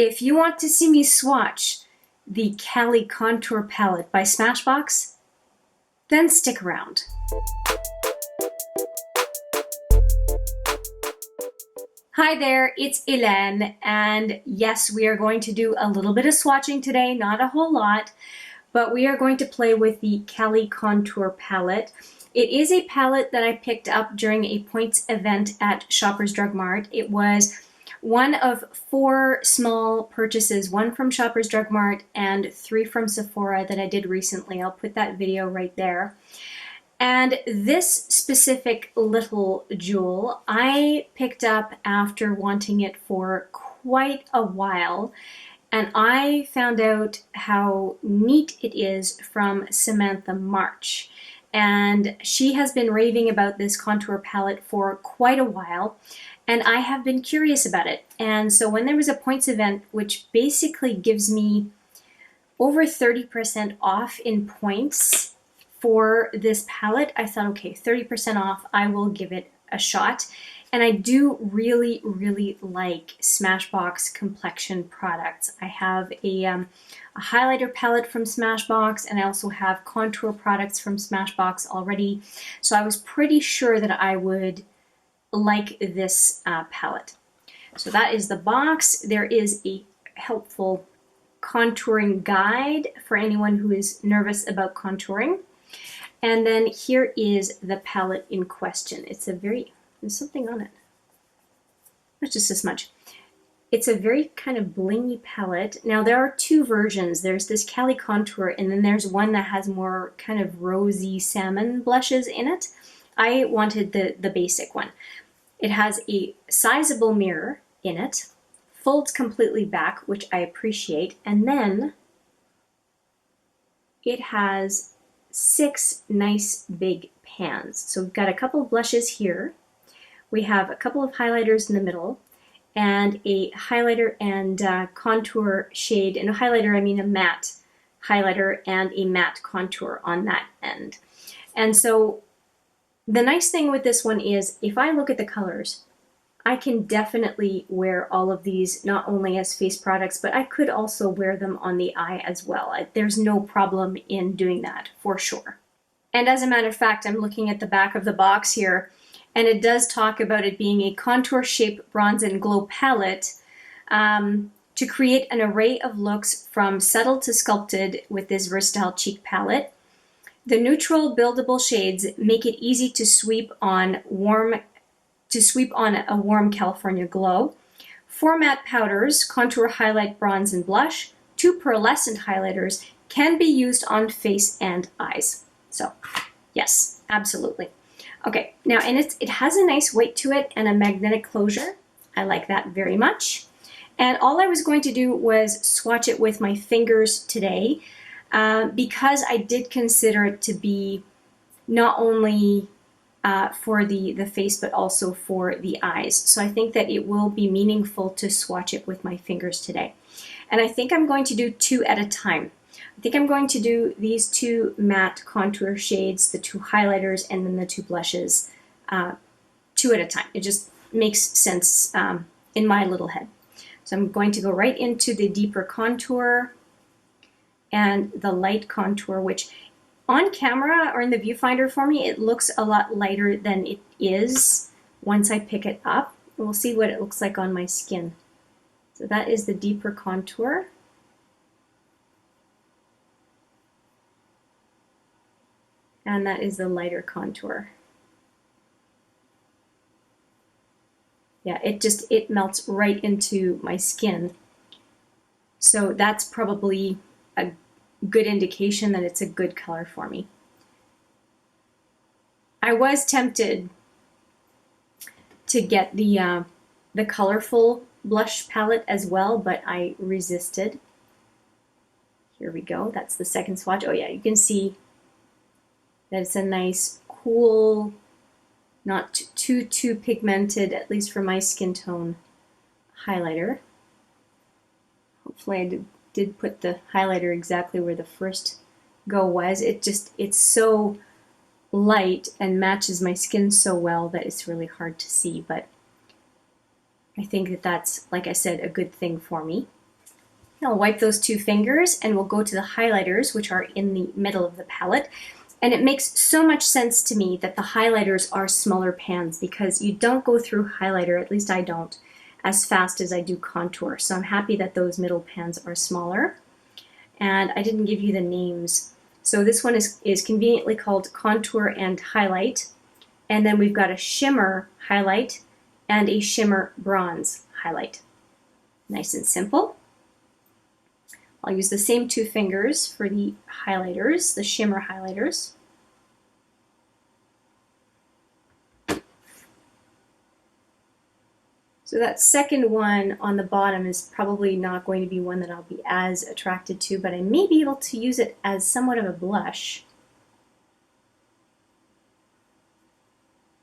If you want to see me swatch the Cali Contour Palette by Smashbox, then stick around. Hi there, it's Hélène, and yes, we are going to do a little bit of swatching today, not a whole lot, but we are going to play with the Cali Contour Palette. It is a palette that I picked up during a points event at Shoppers Drug Mart. It was one of 4 small purchases, 1 from Shoppers Drug Mart and 3 from Sephora that I did recently. I'll put that video right there. And this specific little jewel I picked up after wanting it for quite a while, and I found out how neat it is from Samantha March. And she has been raving about this contour palette for quite a while, and I have been curious about it. And so when there was a points event, which basically gives me over 30% off in points for this palette, I thought, okay, 30% off, I will give it a shot. And I do really, really like Smashbox complexion products. I have a highlighter palette from Smashbox, and I also have contour products from Smashbox already. So I was pretty sure that I would like this palette. So that is the box. There is a helpful contouring guide for anyone who is nervous about contouring. And then here is the palette in question. It's a very, there's something on it. Not just this much. It's a very kind of blingy palette. Now there are 2 versions. There's this Cali Contour, and then there's one that has more kind of rosy salmon blushes in it. I wanted the basic one. It has a sizable mirror in it, folds completely back, which I appreciate, and then it has 6 nice big pans. So we've got a couple of blushes here. We have a couple of highlighters in the middle, and a highlighter and contour shade. And a highlighter, I mean a matte highlighter and a matte contour on that end. And so the nice thing with this one is, if I look at the colors, I can definitely wear all of these not only as face products, but I could also wear them on the eye as well. There's no problem in doing that, for sure. And as a matter of fact, I'm looking at the back of the box here, and it does talk about it being a contour shape bronze and glow palette to create an array of looks from subtle to sculpted with this versatile cheek palette. The neutral buildable shades make it easy to sweep on a warm California glow. 4 matte powders, contour, highlight, bronze, and blush. 2 pearlescent highlighters can be used on face and eyes. So, yes, absolutely. Okay, now, and it has a nice weight to it and a magnetic closure. I like that very much. And all I was going to do was swatch it with my fingers today, because I did consider it to be not only for the face, but also for the eyes. So I think that it will be meaningful to swatch it with my fingers today. And I think I'm going to do 2 at a time. I think I'm going to do these 2 matte contour shades, the 2 highlighters, and then the 2 blushes, 2 at a time. It just makes sense in my little head. So I'm going to go right into the deeper contour and the light contour, which on camera or in the viewfinder for me, it looks a lot lighter than it is once I pick it up. We'll see what it looks like on my skin. So that is the deeper contour. And that is the lighter contour. Yeah, it melts right into my skin. So that's probably a good indication that it's a good color for me. I was tempted to get the colorful blush palette as well, but I resisted. Here we go. That's the second swatch. Oh yeah, you can see that it's a nice, cool, not too pigmented, at least for my skin tone, highlighter. Hopefully I did put the highlighter exactly where the first go was. It's so light and matches my skin so well that it's really hard to see, but I think that that's, like I said, a good thing for me. I'll wipe those two fingers and we'll go to the highlighters, which are in the middle of the palette. And it makes so much sense to me that the highlighters are smaller pans because you don't go through highlighter, at least I don't, as fast as I do contour. So I'm happy that those middle pans are smaller. And I didn't give you the names. So this one is conveniently called Contour and Highlight. And then we've got a Shimmer Highlight and a Shimmer Bronze Highlight. Nice and simple. I'll use the same two fingers for the highlighters, the shimmer highlighters. So that second one on the bottom is probably not going to be one that I'll be as attracted to, but I may be able to use it as somewhat of a blush.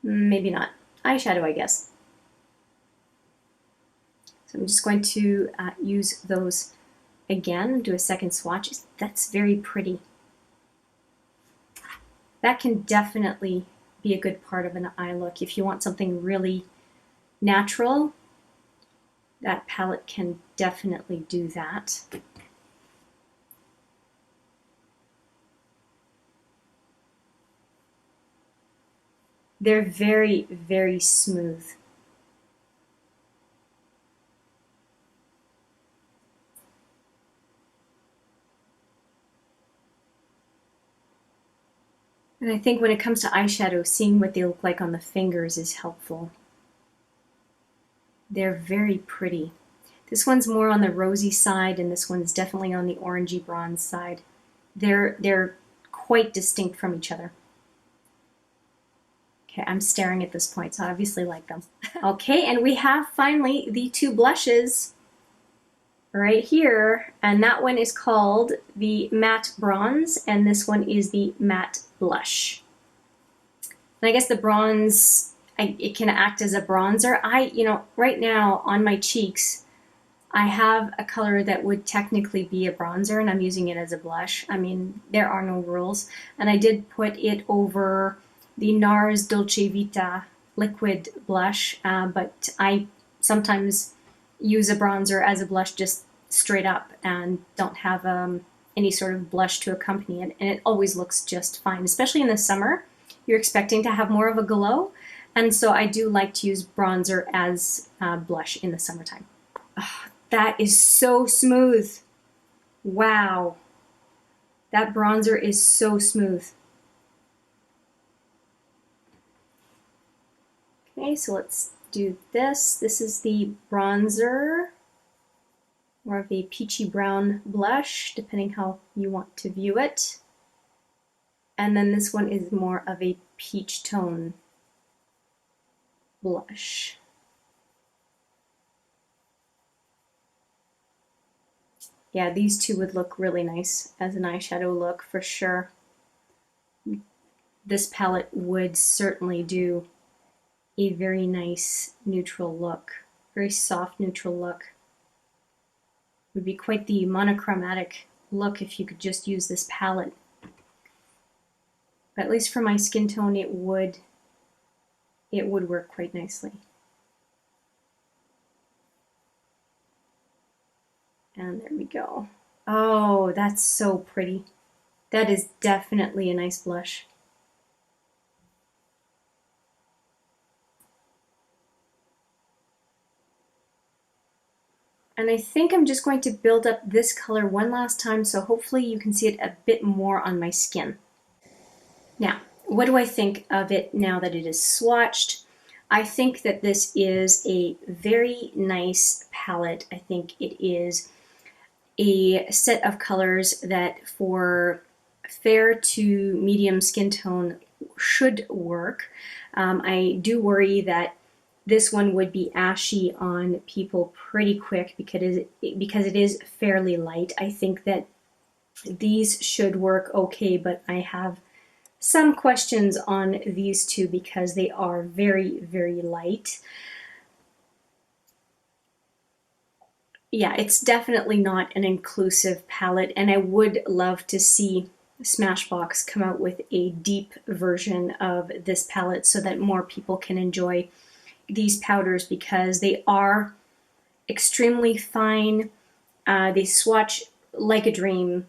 Maybe not. Eyeshadow, I guess. So I'm just going to use those again, do a second swatch. That's very pretty. That can definitely be a good part of an eye look. If you want something really natural, that palette can definitely do that. They're very, very smooth. And I think when it comes to eyeshadow, seeing what they look like on the fingers is helpful. They're very pretty. This one's more on the rosy side, and this one's definitely on the orangey bronze side. They're quite distinct from each other. Okay, I'm staring at this point, so I obviously like them. Okay, and we have finally the two blushes right here, and that one is called the Matte Bronze, and this one is the Matte Blush. And I guess the bronze, it can act as a bronzer. Right now on my cheeks, I have a color that would technically be a bronzer, and I'm using it as a blush. I mean, there are no rules. And I did put it over the NARS Dolce Vita liquid blush, but I sometimes use a bronzer as a blush just straight up and don't have any sort of blush to accompany it, and it always looks just fine, especially in the summer. You're expecting to have more of a glow, and so I do like to use bronzer as blush in the summertime. Oh, that is so smooth. Wow. That bronzer is so smooth. Okay, so let's do this. This is the bronzer, more of a peachy brown blush, depending how you want to view it. And then this one is more of a peach tone blush. Yeah, these two would look really nice as an eyeshadow look for sure. This palette would certainly do a very nice neutral look, very soft neutral look. Would be quite the monochromatic look if you could just use this palette. But at least for my skin tone, it would work quite nicely. And there we go. Oh, that's so pretty. That is definitely a nice blush. And I think I'm just going to build up this color one last time, so hopefully you can see it a bit more on my skin. Now, what do I think of it now that it is swatched? I think that this is a very nice palette. I think it is a set of colors that for fair to medium skin tone should work. I do worry that this one would be ashy on people pretty quick because it is fairly light. I think that these should work okay, but I have some questions on these two because they are very, very light. Yeah, it's definitely not an inclusive palette, and I would love to see Smashbox come out with a deep version of this palette so that more people can enjoy these powders because they are extremely fine. They swatch like a dream,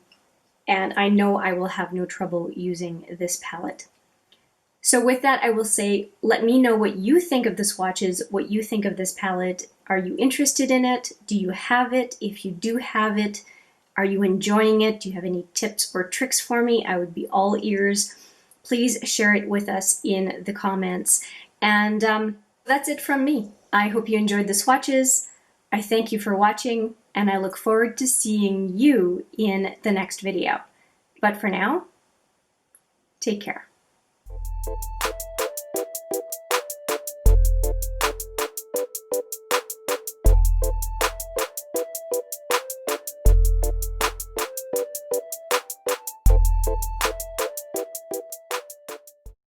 and I know I will have no trouble using this palette. So with that, I will say, let me know what you think of the swatches, what you think of this palette. Are you interested in it? Do you have it? If you do have it, are you enjoying it? Do you have any tips or tricks for me? I would be all ears. Please share it with us in the comments. And that's it from me. I hope you enjoyed the swatches. I thank you for watching, and I look forward to seeing you in the next video. But for now, take care.